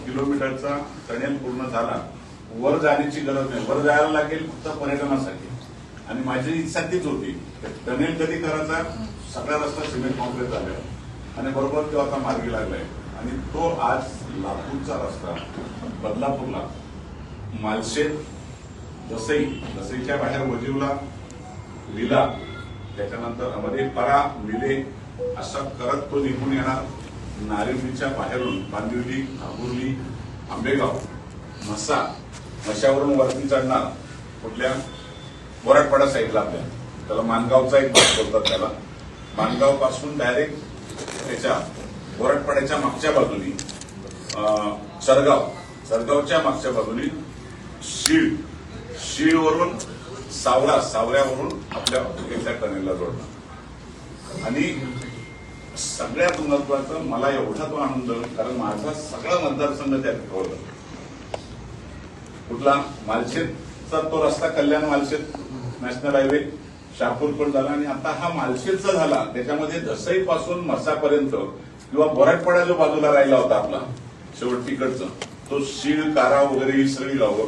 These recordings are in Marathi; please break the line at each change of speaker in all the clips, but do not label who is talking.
किलोमीटरचा टनेल पूर्ण झाला. वर जाण्याची गरज नाही, वर जायला लागेल फक्त पर्यटनासाठी. आणि माझी इच्छा तीच होती, टनेल कधी करायचा, सगळा रस्ता सिमेंट कॉन्क्रीट झाला आणि बरोबर तो आता मार्गी लागलाय. आणि तो आज लातूरचा रस्ता बदलापूरला मालशेत, दसईच्या बाहेर वजीवला, विला, त्याच्यानंतर मध्ये परा, मिले असा करत तो निघून येणार. नारिवलीच्या बाहेरून बांदिवली, घागुर्ली, आंबेगाव, मशावरून वरती चढणार कुठल्या बोराटपाडा साईडला आपल्या, त्याला मानगावचा एक भाग बोलतात. त्याला मानगाव पासून डायरेक्ट त्याच्या बोराटपाड्याच्या मागच्या बाजूनी सरगावच्या मागच्या बाजूनी शीळवरून सावऱ्यावरून आपल्या एका टनेलला जोडणार. आणि सगळ्यात महत्वाचं मला एवढा तो आनंद, कारण माझा सगळा मतदारसंघ त्यात कव्हर झाला. कुठला मालशेतचा तो रस्ता, कल्याण मालशेत नॅशनल हायवे शहापूर पण झाला. आणि आता हा मालशेतचा झाला, त्याच्यामध्ये दसईपासून मसापर्यंत किंवा बोराटपाडा जो बाजूला राहिला होता आपला शेवटीकडचा, तो शीळ, कारा वगैरे ही सगळी गावं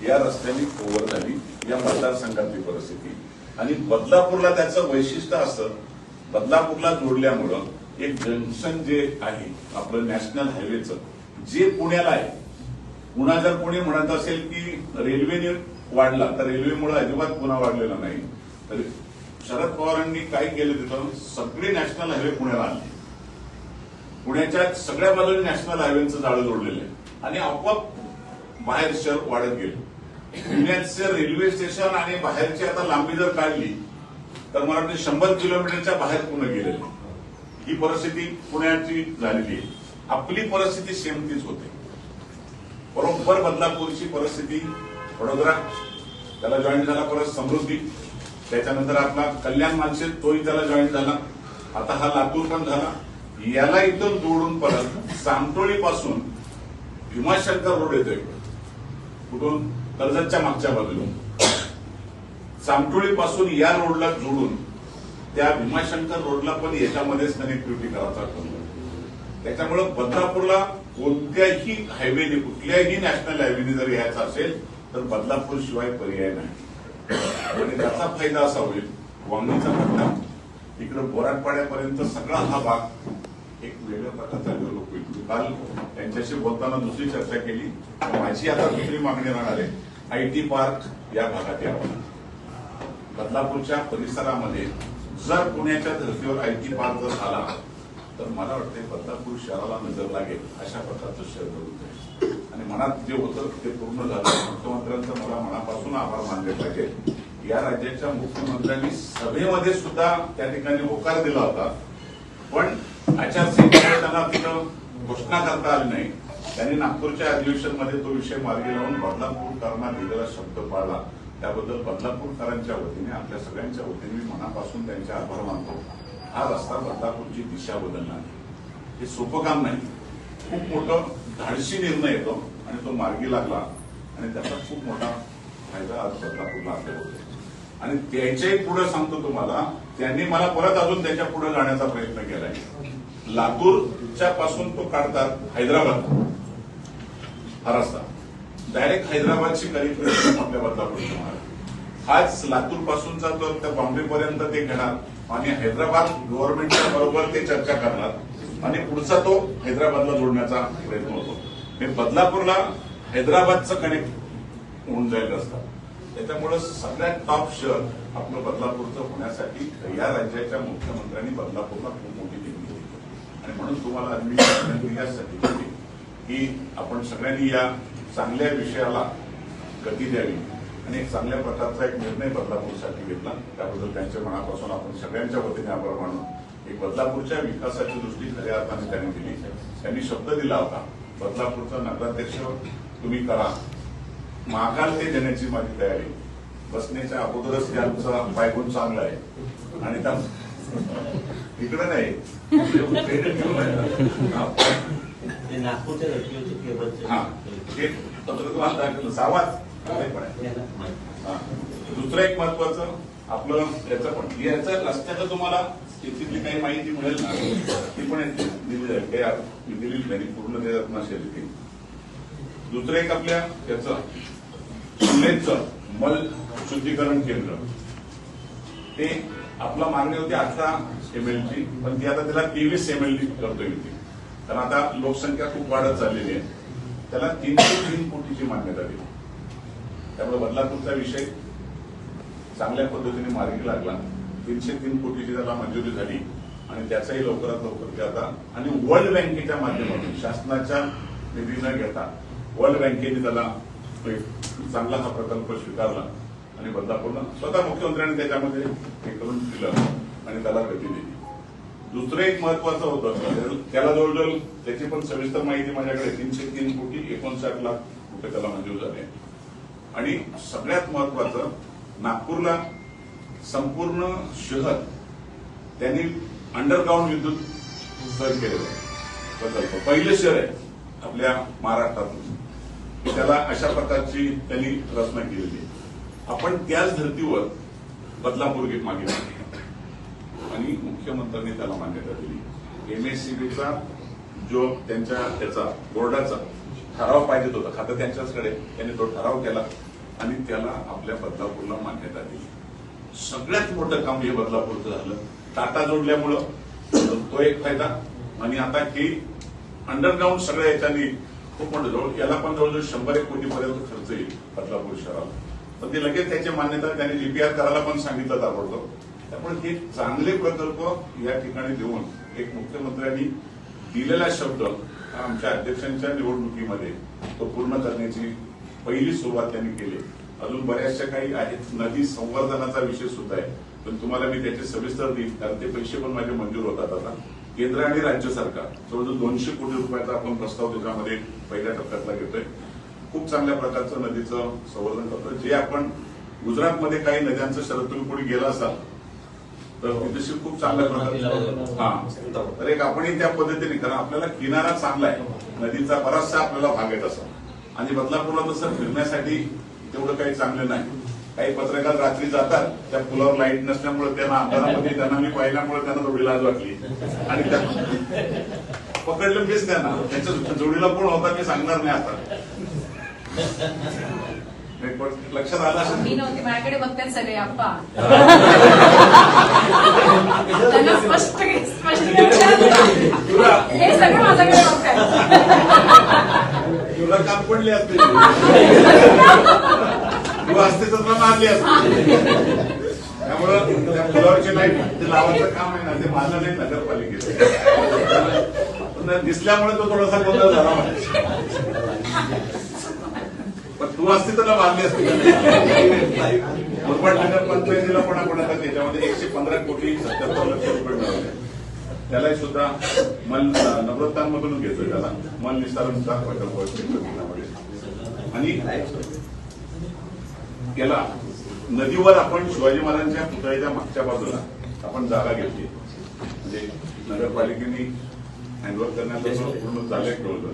या रस्त्याने कव्हर झाली. या मतदारसंघातली परिस्थिती. आणि बदलापूरला त्याचं वैशिष्ट्य असं, बदलापूरला जोडल्यामुळं एक जंक्शन जे आहे आपलं नॅशनल हायवेचं, जे पुण्याला आहे. पुन्हा जर कोणी म्हणत असेल की रेल्वेने वाढला, तर रेल्वेमुळे अजिबात पुन्हा वाढलेला नाही. तर शरद पवारांनी काय केलं, तिथं सगळे नॅशनल हायवे पुण्याला आणले. पुण्याच्या सगळ्या बाजूने नॅशनल हायवेचं जाळं जोडलेलं आहे. आणि आपोआप बाहेर शहर वाढत गेलं. पुण्याचे रेल्वे स्टेशन आणि बाहेरची आता लांबी जर काढली तर मला वाटतं 100 किलोमीटरच्या बाहेर पुणे गेलेलं. ही परिस्थिती पुण्याची झालेली आहे. आपली परिस्थिती सेम तीच होते. बरोबर बदलापूरची परिस्थिती, वडोदरा त्याला जॉईन झाला, परत समृद्धी, त्याच्यानंतर आपला कल्याण मालशेत तोही त्याला जॉईन झाला. आता हा लातूर पण झाला. याला इथून जोडून परत सामटोळी पासून भीमाशंकर रोड येतोय, कुठून कर्जतच्या मागच्या बाजूला सामटोळी पासून या रोडला जोडून त्या भीमाशंकर रोडला पण याच्यामध्येच कनेक्टिव्हिटी करायचा ठरलं. त्याच्यामुळे बदलापूरला कोणत्याही हायवेने, कुठल्याही नॅशनल हायवेने जर यायचं असेल तर बदलापूर शिवाय पर्याय नाही. आणि त्याचा फायदा असा होईल, वांगीचा पट्टा इकडे बोराटपाड्यापर्यंत सगळा हा भाग एक वेगळ्या प्रकारचा डेव्हलप होईल. काल त्यांच्याशी बोलताना दुसरी चर्चा केली. माझी आता दुसरी मागणी राहणार आहे, आयटी पार्क या भागात यावं. बदलापूरच्या परिसरामध्ये जर पुण्याच्या धर्तीवर आयटी पार्क जर झाला तर मला वाटतं बदलापूर शहराला नजर लागेल अशा प्रकारचं शहर घडून. आणि मनात जे होतं ते पूर्ण झालं. मुख्यमंत्र्यांचा मला मनापासून आभार मानले पाहिजे. या राज्याच्या मुख्यमंत्र्यांनी सभेमध्ये सुद्धा त्या ठिकाणी होकार दिला होता, पण आचारसंहितेमुळे त्यांना तिथं घोषणा करता आली नाही. त्यांनी नागपूरच्या अधिवेशनमध्ये तो विषय मार्गी लावून बदलापूरकरांना दिलेला शब्द पाळला. त्याबद्दल बदलापूरकरांच्या वतीने, आपल्या सगळ्यांच्या वतीने मी मनापासून त्यांचे आभार मानतो. हा रस्ता बदलापूरची दिशा बदलणार, हे सोपं काम नाही. खूप मोठं धाडसी निर्णय येतो आणि तो मार्गी लागला आणि त्याचा खूप मोठा फायदा आज बदलापूरला आपल्याला होतो. आणि त्याच्याही पुढे सांगतो तुम्हाला, त्यांनी मला परत अजून त्याच्या पुढे जाण्याचा प्रयत्न केलाय. लातूरच्या पासून तो काढतात हैदराबाद, हा रस्ता डायरेक्ट हैदराबादची कनेक्टिव्हिटी आपल्या बदलापूरच्या होणार. हाच लातूर पासूनचा तो त्या बॉम्बेपर्यंत ते घेणार आणि हैदराबाद गव्हर्नमेंटच्या बरोबर ते चर्चा करणार आणि पुढचा तो हैदराबादला जोडण्याचा प्रयत्न होतो. हे बदलापूरला हैदराबादचं कनेक्ट होऊन जाईल रस्ता. त्याच्यामुळे सगळ्यात टॉप शहर आपलं बदलापूरचं होण्यासाठी या राज्याच्या मुख्यमंत्र्यांनी बदलापूरला खूप मोठी देणगी दिली. आणि म्हणून तुम्हाला मी यासाठी केली की आपण सगळ्यांनी या चांगल्या विषयाला गती द्यावी आणि एक चांगल्या प्रकारचा एक निर्णय बदलापूरसाठी घेतला. त्याबद्दल त्यांच्या मनापासून आपण सगळ्यांच्या वतीने आभार मानू. एक बदलापूरच्या विकासाची दृष्टी खऱ्या अर्थाने त्यांनी दिली. त्यांनी शब्द दिला होता, बदलापूरचा नगराध्यक्ष तुम्ही करा, मागाल ते देण्याची माझी तयारी. बसण्याच्या अगोदरच त्यांचा पायगुण चांगला आहे आणि त्या इकडे नाही सावाद. दुसरं एक महत्वाचं आपलं याचं पण याचं रस्त्याचं तुम्हाला तिथली काही माहिती मिळेल ना, ती पण दिली जाईल. दिलेली नाही पूर्ण देत नसेल ती. दुसरं एक आपल्या त्याचं सिल्लेचं मल शुद्धीकरण केंद्र, ते आपला मागणी होती 18 ml ची, पण ती आता त्याला 23 ml करतोय मी, कारण आता लोकसंख्या खूप वाढत चाललेली आहे. त्याला 303 कोटीची मान्यता दिली. त्यामुळे बदलापूरचा विषय चांगल्या पद्धतीने मार्गी लागला. 303 कोटीची त्याला मंजुरी झाली आणि त्याचाही लवकरात लवकर ते आता, आणि वर्ल्ड बँकेच्या माध्यमातून शासनाच्या निधी न घेता वर्ल्ड बँकेने त्याला चांगला हा प्रकल्प स्वीकारला आणि बदलापूरला स्वतः मुख्यमंत्र्यांनी त्याच्यामध्ये हे करून दिलं आणि त्याला गती दिली. दुसरं एक महत्वाचं होतं, त्याला जवळजवळ त्याची पण सविस्तर माहिती माझ्याकडे 303 कोटी 59 लाख रुपये त्याला मंजूर झाले. आणि सगळ्यात महत्वाचं, नागपूरला संपूर्ण शहर त्यांनी अंडरग्राऊंड विद्युत सर केलेलं आहे प्रकल्प. पहिलं शहर आहे आपल्या महाराष्ट्रातून त्याला अशा प्रकारची त्यांनी रचना केलेली आहे. आपण त्याच धर्तीवर बदलापूर घेत मागितली आणि मुख्यमंत्र्यांनी त्याला मान्यता दिली. MSCBचा जो त्याचा बोर्डाचा ठराव पाहिजे होता, खातं त्यांच्याचकडे, त्यांनी तो ठराव केला आणि त्याला आपल्या बदलापूरला मान्यता दिली. सगळ्यात मोठं काम हे बदलापूरचं झालं. टाटा जोडल्यामुळं तो एक फायदा, आणि आता हे अंडरग्राऊंड सगळ्या याच्यानी खूप मोठं, जवळ याला पण जवळजवळ 100 कोटीपर्यंत खर्च येईल बदलापूर शहराला. पण ते लगेच त्याची मान्यता त्यांनी DPR करायला पण सांगितलं ताबडतोब. त्यामुळे हे चांगले प्रकल्प या ठिकाणी देऊन एक मुख्यमंत्र्यांनी दिलेला शब्द आमच्या अध्यक्षांच्या निवडणुकीमध्ये तो पूर्ण करण्याची पहिली सुरुवात त्यांनी केली. अजून बऱ्याचशा काही आहेत. नदी संवर्धनाचा विषय सुद्धा आहे, पण तुम्हाला मी त्याचे सविस्तर देईल, कारण ते पैसे पण माझे मंजूर होतात. आता केंद्र आणि राज्य सरकार जवळजवळ 200 कोटी रुपयाचा आपण प्रस्ताव त्याच्यामध्ये पहिल्या टप्प्यातला घेतोय. खूप चांगल्या प्रकारचं नदीचं संवर्धन करतोय. जे आपण गुजरातमध्ये काही नद्यांचं शरद, तुम्ही पुढे गेला असाल तर तिथे खूप चांगल्या प्रकारचं तर एक आपणही त्या पद्धतीने, कारण आपल्याला किनारा चांगला आहे नदीचा, बराचसा आपल्याला भाग येत असा, आणि बदलापूरला तसं फिरण्यासाठी तेवढं काही चांगलं नाही. काही पत्रकार रात्री जातात, त्या पुलावर लाईट नसल्यामुळे त्यांना अंधारामध्ये त्यांना मी पाहिल्यामुळे त्यांना थोडी लाज वाटली आणि पकडलं मीच त्यांना. त्यांच्या जोडीला कोण होता मी सांगणार नाही आता, लक्षात आलं असेल.
मी नव्हती, माझ्याकडे बघतात सगळे आप्पा. त्यांना स्पष्ट हे सगळं माझ्याकडे बघतात.
तुला काम पडली असते, तू असते तर मारली असते. त्यामुळं त्या पुलावरची लाईट ते लावायचं काम आहे ना, ते माझं नाही, नगरपालिकेचं. दिसल्यामुळे तो थोडासा गोंधळ झाला पण तू असती तर मारली असती. मुरबाड नगर पंचायतीला पण आता त्याच्यामध्ये 115 कोटी 77 लक्ष रुपये मिळाले. त्यालाही सुद्धा मल नवरत्नांमधून घेतोय, त्याला मल निस्तारणचा प्रकल्प. आणि त्याला नदीवर आपण शिवाजी महाराजांच्या पुतळ्याच्या मागच्या बाजूला आपण जागा घेतली, म्हणजे नगरपालिकेने हँडओव्हर करण्याचं पूर्ण झालंय ठेवलं.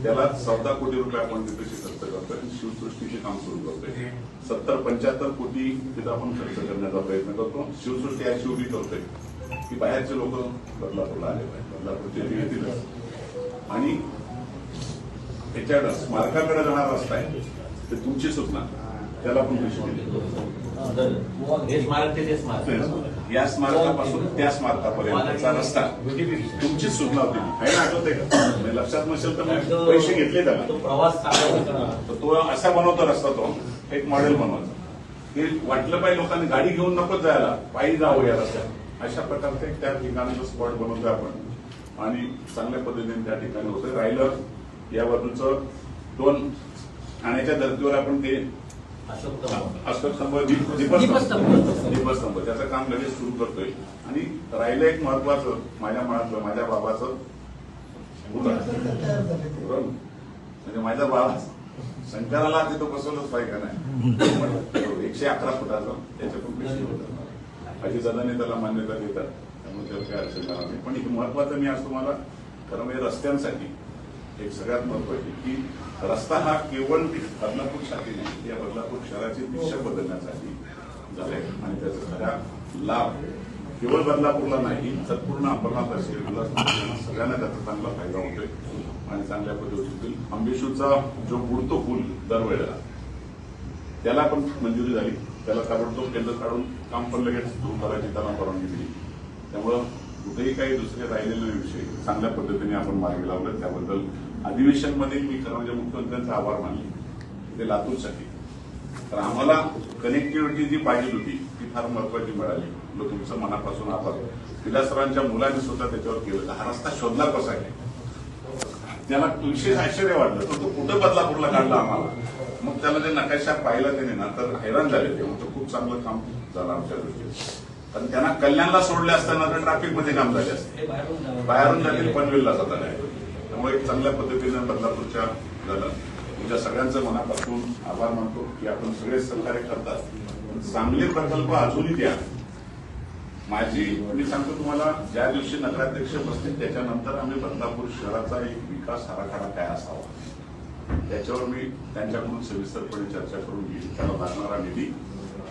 त्याला 14 कोटी रुपये आपण तिथे खर्च करतोय. शिवसृष्टीचे काम सुरू करतोय. 70-75 कोटी तिथं आपण खर्च करण्याचा प्रयत्न करतो. शिवसृष्टी SUV करतोय की बाहेरचे लोक बदलापूरला आले पाहिजे, बदलापूरचे येतीलच. आणि त्याच्या स्मारकाकडे जाणारा रस्ता आहे, ते तुमची सूचना, त्याला पण पैसे दिले. या स्मारकापासून त्या स्मारकापर्यंतचा रस्ता तुमची सूचना होती, काही आठवते का? लक्षात नसेल तर पैसे घेतले त्याला. प्रवास तो असा बनवतो रस्ता, तो एक मॉडेल बनवायचा. हे वाटलं पाहिजे लोकांनी गाडी घेऊन नकोच जायला, पायी जावं या रस्त्यात, अशा प्रकारचं एक त्या ठिकाणाचं स्पॉट बनवतोय आपण आणि चांगल्या पद्धतीने त्या ठिकाणी होतंय. राहिलं या बाजूचं 2 ठाण्याच्या धर्तीवर आपण ते अशोकस्तंभ दीपस्तंभ त्याचं काम लगेच सुरू करतोय. आणि राहिलं एक महत्वाचं, माझ्या मनातलं, माझ्या बाबाचं म्हणजे माझ्या बाबा शंकराला तिथं बसवलंच पाहिजे का नाही, 111 फुटाचं त्याच्यातून पैसे होतात. अजितदादांनी त्याला मान्यता देतात, त्यामुळे त्याला काय अडचण येणार नाही. पण एक महत्वाचं मी आज तुम्हाला खरं म्हणजे रस्त्यांसाठी एक सगळ्यात महत्वाची की रस्ता हा केवळ बदलापूरसाठी नाही, या बदलापूर शहराची दिशा बदलण्यासाठी झालाय. आणि त्याचा खरा लाभ केवळ बदलापूरला नाही तर पूर्ण अंबरनाथ असेल, सगळ्यांना त्याचा चांगला फायदा होतोय. आणि चांगल्या पद्धतीने होतील. अंबिशूचा जो बुडतो पूल दरवेळेला त्याला पण मंजुरी झाली. त्याला ताबडतोब केंद्र काढून काम पण लगेच सुरू करायची त्यांना परवानगी दिली. त्यामुळं कुठेही काही दुसरे राहिलेले विषय चांगल्या पद्धतीने आपण मार्गी लावलं. त्याबद्दल अधिवेशनमध्ये मी खरं म्हणजे मुख्यमंत्र्यांचे आभार मानले ते लातूरसाठी. तर आम्हाला कनेक्टिव्हिटी जी पाहिजे होती ती फार महत्वाची मिळाली. तुमचं मनापासून आभार. विलासरावांच्या मुलांनी सुद्धा त्याच्यावर केलं. हा रस्ता शोधला कसा आहे त्याला विशेष आश्चर्य वाटलं. तर तो कुठं बदलापूरला काढला आम्हाला. मग त्याला जे नकाशा पाहिला त्याने ना तर हैराण झाले. ते खूप चांगलं काम झालं आमच्या दृष्टीने. कारण त्यांना कल्याणला सोडले असताना तर ट्रॅफिकमध्ये काम झाले असते. बाहेरून जातील पनवेलला जाता नाही. त्यामुळे एक चांगल्या पद्धतीनं बदलापूरच्या झालं. तुमच्या सगळ्यांचं मनापासून आभार मानतो की आपण सगळे सहकार्य करतात. चांगले प्रकल्प अजूनही द्या. मी सांगतो तुम्हाला ज्या दिवशी नगराध्यक्ष बसतील त्याच्यानंतर आम्ही बदलापूर शहराचा एक विकास आराखडा काय असावा त्याच्यावर मी त्यांच्याकडून सविस्तरपणे चर्चा करून घेईल. त्याला लागणारा निधी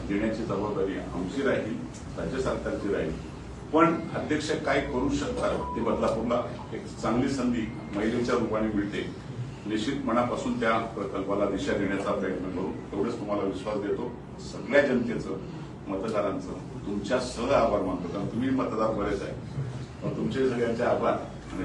देण्याची जबाबदारी आमची राहील, राज्य सरकारची राहील. पण अध्यक्ष काय करू शकतात ते बदलापूरला एक चांगली संधी महिलेच्या रूपाने मिळते. निश्चित मनापासून त्या प्रकल्पाला दिशा देण्याचा प्रयत्न करू. एवढंच तुम्हाला विश्वास देतो. सगळ्या जनतेचं, मतदारांचं तुमच्या सह आभार मानतो. कारण तुम्ही मतदार बरेच आहे. तुमचे सगळ्यांचे आभार आणि